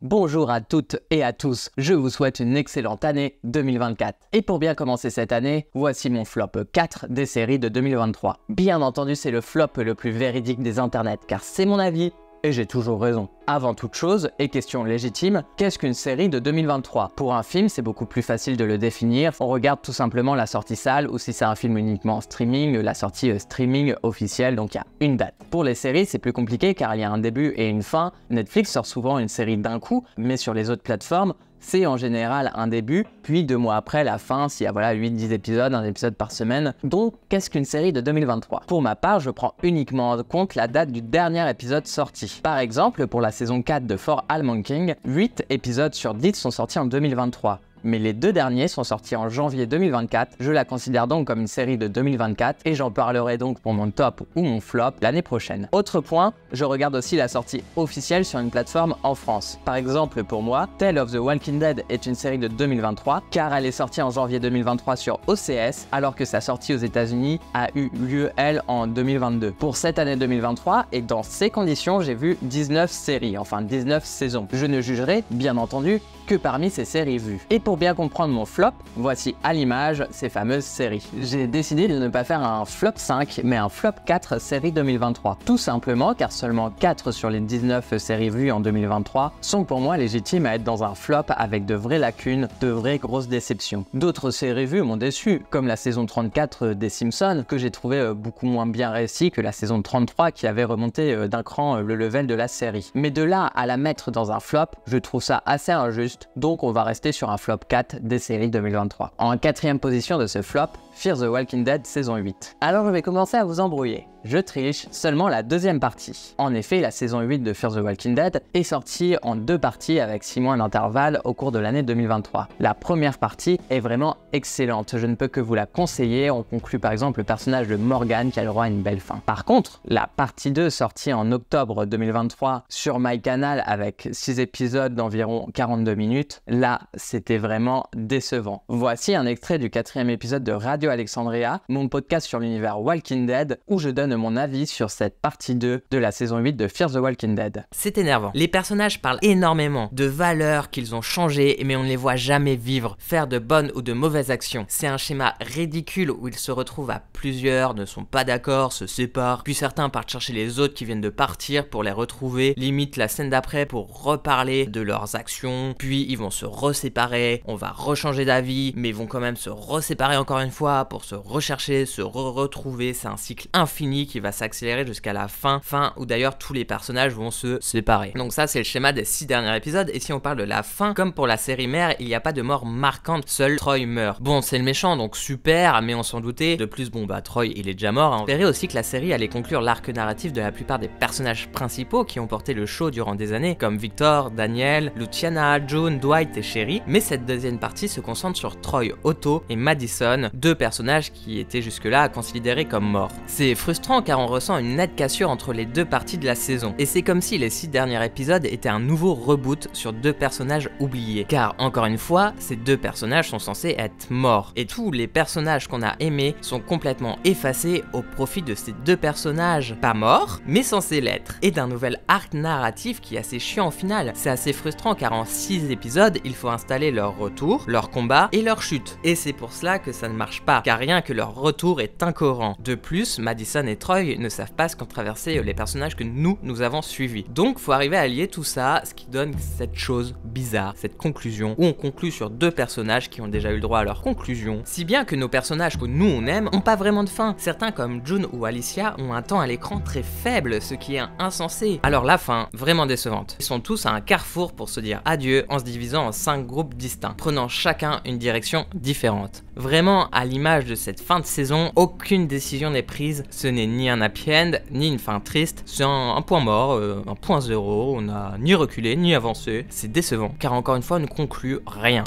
Bonjour à toutes et à tous, je vous souhaite une excellente année 2024. Et pour bien commencer cette année, voici mon flop 4 des séries de 2023. Bien entendu, c'est le flop le plus véridique des internets, car c'est mon avis et j'ai toujours raison. Avant toute chose, et question légitime, qu'est-ce qu'une série de 2023? Pour un film, c'est beaucoup plus facile de le définir. On regarde tout simplement la sortie salle, ou si c'est un film uniquement streaming, la sortie streaming officielle, donc il y a une date. Pour les séries, c'est plus compliqué car il y a un début et une fin. Netflix sort souvent une série d'un coup, mais sur les autres plateformes, c'est en général un début, puis 2 mois après la fin, s'il y a 8-10 épisodes, un épisode par semaine. Donc, qu'est-ce qu'une série de 2023? Pour ma part, je prends uniquement en compte la date du dernier épisode sorti. Par exemple, pour la saison 4 de For All Mankind, 8 épisodes sur 10 sont sortis en 2023. Mais les 2 derniers sont sortis en janvier 2024, je la considère donc comme une série de 2024 et j'en parlerai donc pour mon top ou mon flop l'année prochaine. Autre point, je regarde aussi la sortie officielle sur une plateforme en France. Par exemple pour moi, Tale of the Walking Dead est une série de 2023 car elle est sortie en janvier 2023 sur OCS alors que sa sortie aux États-Unis a eu lieu elle en 2022. Pour cette année 2023 et dans ces conditions, j'ai vu 19 séries, enfin 19 saisons. Je ne jugerai bien entendu que parmi ces séries vues. Et pour bien comprendre mon flop, voici à l'image ces fameuses séries. J'ai décidé de ne pas faire un flop 5, mais un flop 4 séries 2023. Tout simplement car seulement 4 sur les 19 séries vues en 2023 sont pour moi légitimes à être dans un flop avec de vraies lacunes, de vraies grosses déceptions. D'autres séries vues m'ont déçu, comme la saison 34 des Simpsons, que j'ai trouvé beaucoup moins bien réussie que la saison 33 qui avait remonté d'un cran le level de la série. Mais de là à la mettre dans un flop, je trouve ça assez injuste. Donc on va rester sur un flop 4 des séries 2023. En 4e position de ce flop, Fear the Walking Dead saison 8. Alors je vais commencer à vous embrouiller. Je triche, seulement la 2e partie. En effet, la saison 8 de Fear the Walking Dead est sortie en 2 parties avec 6 mois d'intervalle au cours de l'année 2023. La première partie est vraiment excellente, je ne peux que vous la conseiller. On conclut par exemple le personnage de Morgan qui a le droit à une belle fin. Par contre, la partie 2 sortie en octobre 2023 sur MyCanal avec 6 épisodes d'environ 42 minutes, là c'était vraiment décevant. Voici un extrait du 4e épisode de Radio Alexandria, mon podcast sur l'univers Walking Dead, où je donne mon avis sur cette partie 2 de la saison 8 de Fear the Walking Dead. C'est énervant. Les personnages parlent énormément de valeurs qu'ils ont changées, mais on ne les voit jamais vivre, faire de bonnes ou de mauvaises actions. C'est un schéma ridicule où ils se retrouvent à plusieurs, ne sont pas d'accord, se séparent, puis certains partent chercher les autres qui viennent de partir pour les retrouver, limite la scène d'après pour reparler de leurs actions, puis ils vont se reséparer, on va rechanger d'avis, mais ils vont quand même se reséparer encore une fois pour se rechercher, se retrouver. C'est un cycle infini qui va s'accélérer jusqu'à la fin où d'ailleurs tous les personnages vont se séparer. Donc ça c'est le schéma des 6 derniers épisodes, et si on parle de la fin, comme pour la série mère, il n'y a pas de mort marquante, seul Troy meurt. Bon, c'est le méchant donc super, mais on s'en doutait. De plus, bon Troy il est déjà mort, hein. On verrait aussi que la série allait conclure l'arc narratif de la plupart des personnages principaux qui ont porté le show durant des années, comme Victor, Daniel, Luciana, June, Dwight et Sherry, mais cette deuxième partie se concentre sur Troy, Otto et Madison, 2 personnages qui étaient jusque-là considérés comme morts. C'est frustrant car on ressent une nette cassure entre les 2 parties de la saison, et c'est comme si les 6 derniers épisodes étaient un nouveau reboot sur 2 personnages oubliés, car encore une fois, ces 2 personnages sont censés être morts, et tous les personnages qu'on a aimés sont complètement effacés au profit de ces 2 personnages pas morts, mais censés l'être, et d'un nouvel arc narratif qui est assez chiant au final. C'est assez frustrant car en 6 épisodes, il faut installer leur retour, leur combat et leur chute, et c'est pour cela que ça ne marche pas, car rien que leur retour est incohérent. De plus, Madison et Troy ne savent pas ce qu'ont traversé les personnages que nous avons suivis. Donc faut arriver à lier tout ça, ce qui donne cette chose bizarre, cette conclusion, où on conclut sur 2 personnages qui ont déjà eu le droit à leur conclusion, si bien que nos personnages que nous on aime ont pas vraiment de fin. Certains comme June ou Alicia ont un temps à l'écran très faible, ce qui est insensé. Alors la fin, vraiment décevante. Ils sont tous à un carrefour pour se dire adieu en se divisant en 5 groupes distincts, prenant chacun une direction différente. Vraiment, à l'image de cette fin de saison, aucune décision n'est prise, ce n'est ni un happy end, ni une fin triste, c'est un point mort, un point zéro, on n'a ni reculé, ni avancé, c'est décevant, car encore une fois, on ne conclut rien.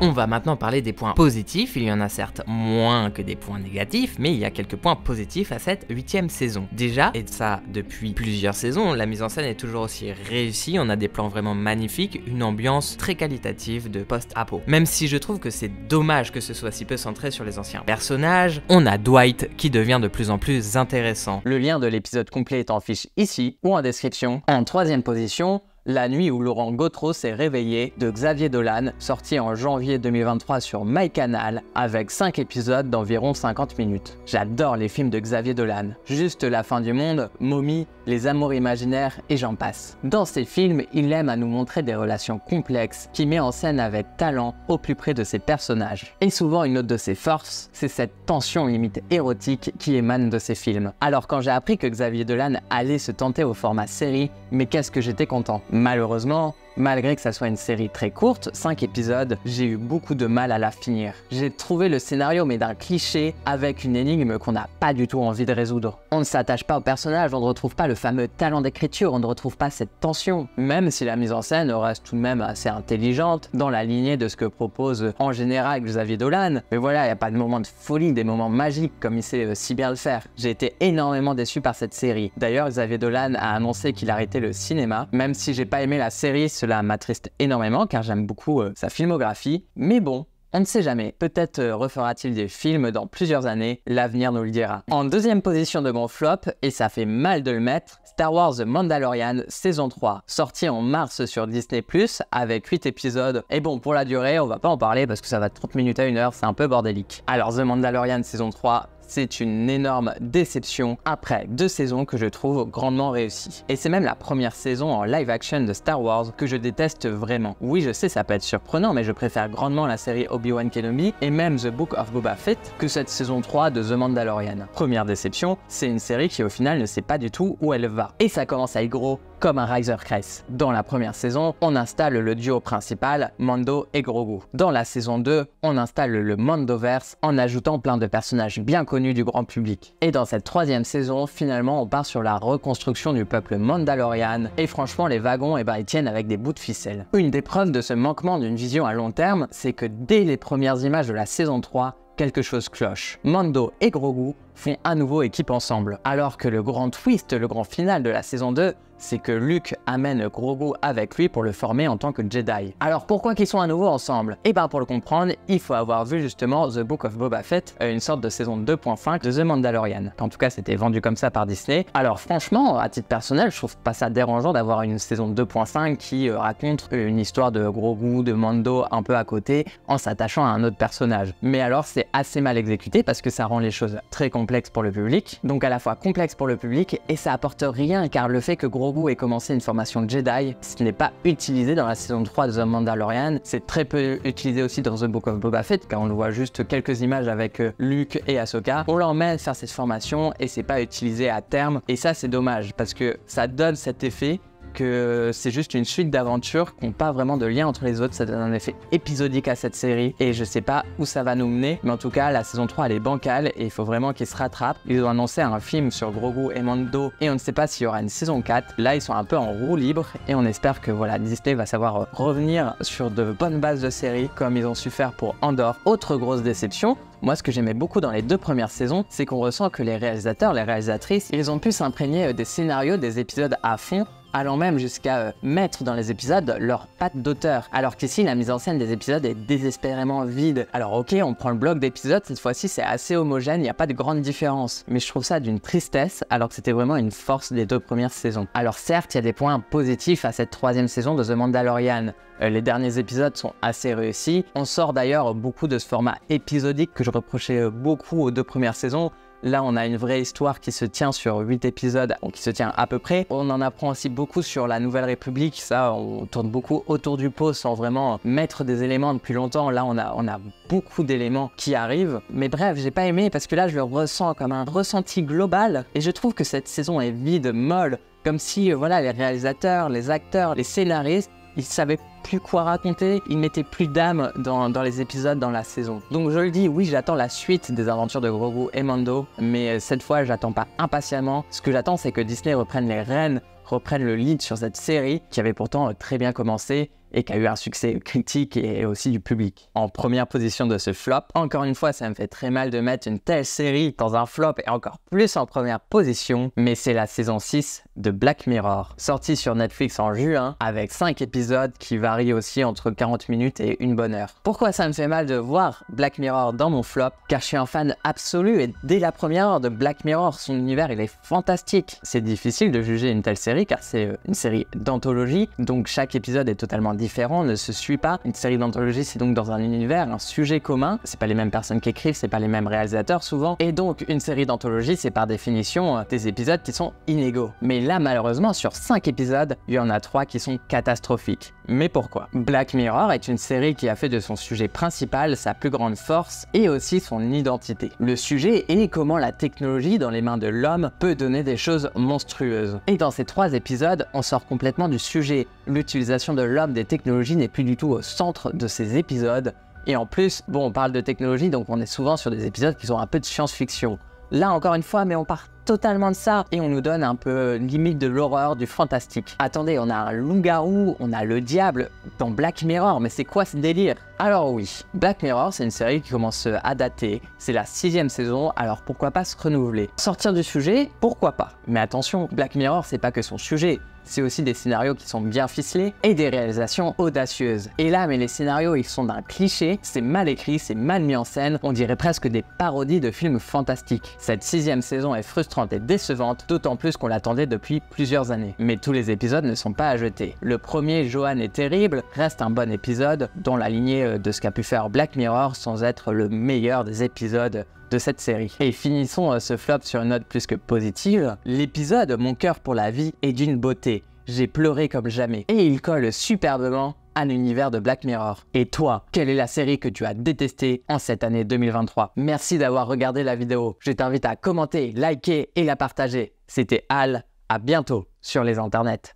On va maintenant parler des points positifs, il y en a certes moins que des points négatifs, mais il y a quelques points positifs à cette 8e saison. Déjà, et ça depuis plusieurs saisons, la mise en scène est toujours aussi réussie, on a des plans vraiment magnifiques, une ambiance très qualitative de post-apo. Même si je trouve que c'est dommage que ce soit si peu centré sur les anciens personnages, on a Dwight qui devient de plus en plus intéressant. Le lien de l'épisode complet est en fiche ici ou en description. En 3e position, La nuit où Laurent Gautreau s'est réveillé de Xavier Dolan, sorti en janvier 2023 sur MyCanal, avec 5 épisodes d'environ 50 minutes. J'adore les films de Xavier Dolan. Juste la fin du monde, Mommy, Les Amours imaginaires et j'en passe. Dans ces films, il aime à nous montrer des relations complexes qu'il met en scène avec talent au plus près de ses personnages. Et souvent une autre de ses forces, c'est cette tension limite érotique qui émane de ses films. Alors quand j'ai appris que Xavier Dolan allait se tenter au format série, mais qu'est-ce que j'étais content. Malheureusement, malgré que ça soit une série très courte, 5 épisodes, j'ai eu beaucoup de mal à la finir. J'ai trouvé le scénario mais d'un cliché avec une énigme qu'on n'a pas du tout envie de résoudre. On ne s'attache pas au personnage, on ne retrouve pas le fameux talent d'écriture, on ne retrouve pas cette tension. Même si la mise en scène reste tout de même assez intelligente, dans la lignée de ce que propose en général Xavier Dolan. Mais voilà, il n'y a pas de moments de folie, des moments magiques comme il sait si bien le faire. J'ai été énormément déçu par cette série. D'ailleurs, Xavier Dolan a annoncé qu'il arrêtait le cinéma, même si j'ai pas aimé la série, cela m'attriste énormément car j'aime beaucoup sa filmographie, mais bon, on ne sait jamais, peut-être refera-t-il des films dans plusieurs années, l'avenir nous le dira. En deuxième position de mon flop, et ça fait mal de le mettre, Star Wars The Mandalorian saison 3, sorti en mars sur Disney+, avec 8 épisodes. Et bon, pour la durée, on va pas en parler parce que ça va de 30 minutes à 1 heure, c'est un peu bordélique. Alors The Mandalorian saison 3, c'est une énorme déception après 2 saisons que je trouve grandement réussies. Et c'est même la première saison en live action de Star Wars que je déteste vraiment. Oui, je sais, ça peut être surprenant, mais je préfère grandement la série Obi-Wan Kenobi et même The Book of Boba Fett que cette saison 3 de The Mandalorian. Première déception, c'est une série qui au final ne sait pas du tout où elle va. Et ça commence à être gros comme un Razor Crest. Dans la première saison, on installe le duo principal, Mando et Grogu. Dans la saison 2, on installe le Mandoverse en ajoutant plein de personnages bien connus du grand public. Et dans cette troisième saison, finalement, on part sur la reconstruction du peuple Mandalorian et franchement, les wagons, ils tiennent avec des bouts de ficelle. Une des preuves de ce manquement d'une vision à long terme, c'est que dès les premières images de la saison 3, quelque chose cloche. Mando et Grogu font à nouveau équipe ensemble. Alors que le grand twist, le grand final de la saison 2, c'est que Luke amène Grogu avec lui pour le former en tant que Jedi. Alors pourquoi qu'ils sont à nouveau ensemble? Et ben pour le comprendre, il faut avoir vu justement The Book of Boba Fett, une sorte de saison 2.5 de The Mandalorian. En tout cas, c'était vendu comme ça par Disney. Alors franchement, à titre personnel, je trouve pas ça dérangeant d'avoir une saison 2.5 qui raconte une histoire de Grogu, de Mando un peu à côté, en s'attachant à un autre personnage. Mais alors c'est assez mal exécuté parce que ça rend les choses très complexes pour le public. Donc à la fois complexe pour le public et ça apporte rien car le fait que Grogu ait commencé une formation Jedi, ce n'est pas utilisé dans la saison 3 de The Mandalorian, c'est très peu utilisé aussi dans The Book of Boba Fett car on le voit juste quelques images avec Luke et Ahsoka. On l'emmène faire cette formation et c'est pas utilisé à terme et ça c'est dommage parce que ça donne cet effet que c'est juste une suite d'aventures qui n'ont pas vraiment de lien entre les autres, ça donne un effet épisodique à cette série et je sais pas où ça va nous mener, mais en tout cas la saison 3 elle est bancale et il faut vraiment qu'ils se rattrapent. Ils ont annoncé un film sur Grogu et Mando et on ne sait pas s'il y aura une saison 4. Là ils sont un peu en roue libre et on espère que voilà Disney va savoir revenir sur de bonnes bases de série comme ils ont su faire pour Andor. Autre grosse déception, moi, ce que j'aimais beaucoup dans les 2 premières saisons, c'est qu'on ressent que les réalisateurs, les réalisatrices, ils ont pu s'imprégner des scénarios, des épisodes à fond, allant même jusqu'à mettre dans les épisodes leur patte d'auteur. Alors qu'ici, la mise en scène des épisodes est désespérément vide. Alors ok, on prend le bloc d'épisodes, cette fois-ci c'est assez homogène, il n'y a pas de grande différence. Mais je trouve ça d'une tristesse, alors que c'était vraiment une force des 2 premières saisons. Alors certes, il y a des points positifs à cette 3e saison de The Mandalorian. Les derniers épisodes sont assez réussis. On sort d'ailleurs beaucoup de ce format épisodique que je reprochais beaucoup aux 2 premières saisons. Là, on a une vraie histoire qui se tient sur 8 épisodes, qui se tient à peu près. On en apprend aussi beaucoup sur la Nouvelle République. Ça, on tourne beaucoup autour du pot sans vraiment mettre des éléments depuis longtemps. Là, on a beaucoup d'éléments qui arrivent. Mais bref, j'ai pas aimé parce que là, je le ressens comme un ressenti global. Et je trouve que cette saison est vide, molle. Comme si, voilà, les réalisateurs, les acteurs, les scénaristes, ils savaient plus quoi raconter, ils mettaient plus d'âme dans les épisodes, dans la saison. Donc je le dis, oui, j'attends la suite des aventures de Grogu et Mando, mais cette fois, j'attends pas impatiemment. Ce que j'attends, c'est que Disney reprenne les rênes, reprenne le lead sur cette série qui avait pourtant très bien commencé et qui a eu un succès critique et aussi du public. En première position de ce flop, encore une fois ça me fait très mal de mettre une telle série dans un flop et encore plus en première position, mais c'est la saison 6 de Black Mirror, sortie sur Netflix en juin avec 5 épisodes qui varient aussi entre 40 minutes et une bonne heure. Pourquoi ça me fait mal de voir Black Mirror dans mon flop? Car je suis un fan absolu et dès la première heure de Black Mirror, son univers il est fantastique. C'est difficile de juger une telle série car c'est une série d'anthologie, donc chaque épisode est totalement différent, ne se suit pas. Une série d'anthologie c'est donc dans un univers, un sujet commun, c'est pas les mêmes personnes qui écrivent, c'est pas les mêmes réalisateurs souvent, et donc une série d'anthologie c'est par définition des épisodes qui sont inégaux. Mais là malheureusement sur 5 épisodes, il y en a 3 qui sont catastrophiques. Mais pourquoi? Black Mirror est une série qui a fait de son sujet principal sa plus grande force et aussi son identité. Le sujet est comment la technologie dans les mains de l'homme peut donner des choses monstrueuses. Et dans ces 3 épisodes, on sort complètement du sujet. L'utilisation de l'homme des technologies n'est plus du tout au centre de ces épisodes. Et en plus, bon, on parle de technologie, donc on est souvent sur des épisodes qui sont un peu de science-fiction. Là encore une fois, mais on part totalement de ça et on nous donne un peu limite de l'horreur, du fantastique. Attendez, on a un loup-garou, on a le diable dans Black Mirror, mais c'est quoi ce délire? Alors oui, Black Mirror c'est une série qui commence à dater, c'est la 6e saison, alors pourquoi pas se renouveler? Sortir du sujet, pourquoi pas? Mais attention, Black Mirror c'est pas que son sujet, c'est aussi des scénarios qui sont bien ficelés et des réalisations audacieuses. Et là, mais les scénarios ils sont d'un cliché, c'est mal écrit, c'est mal mis en scène, on dirait presque des parodies de films fantastiques. Cette 6e saison est frustrante et décevante, d'autant plus qu'on l'attendait depuis plusieurs années. Mais tous les épisodes ne sont pas à jeter. Le premier, Johan est terrible, reste un bon épisode, dans la lignée de ce qu'a pu faire Black Mirror sans être le meilleur des épisodes de cette série. Et finissons ce flop sur une note plus que positive. L'épisode Mon cœur pour la vie est d'une beauté. J'ai pleuré comme jamais. Et il colle superbement à l'univers de Black Mirror. Et toi, quelle est la série que tu as détestée en cette année 2023? Merci d'avoir regardé la vidéo. Je t'invite à commenter, liker et la partager. C'était Al, à bientôt sur les internets.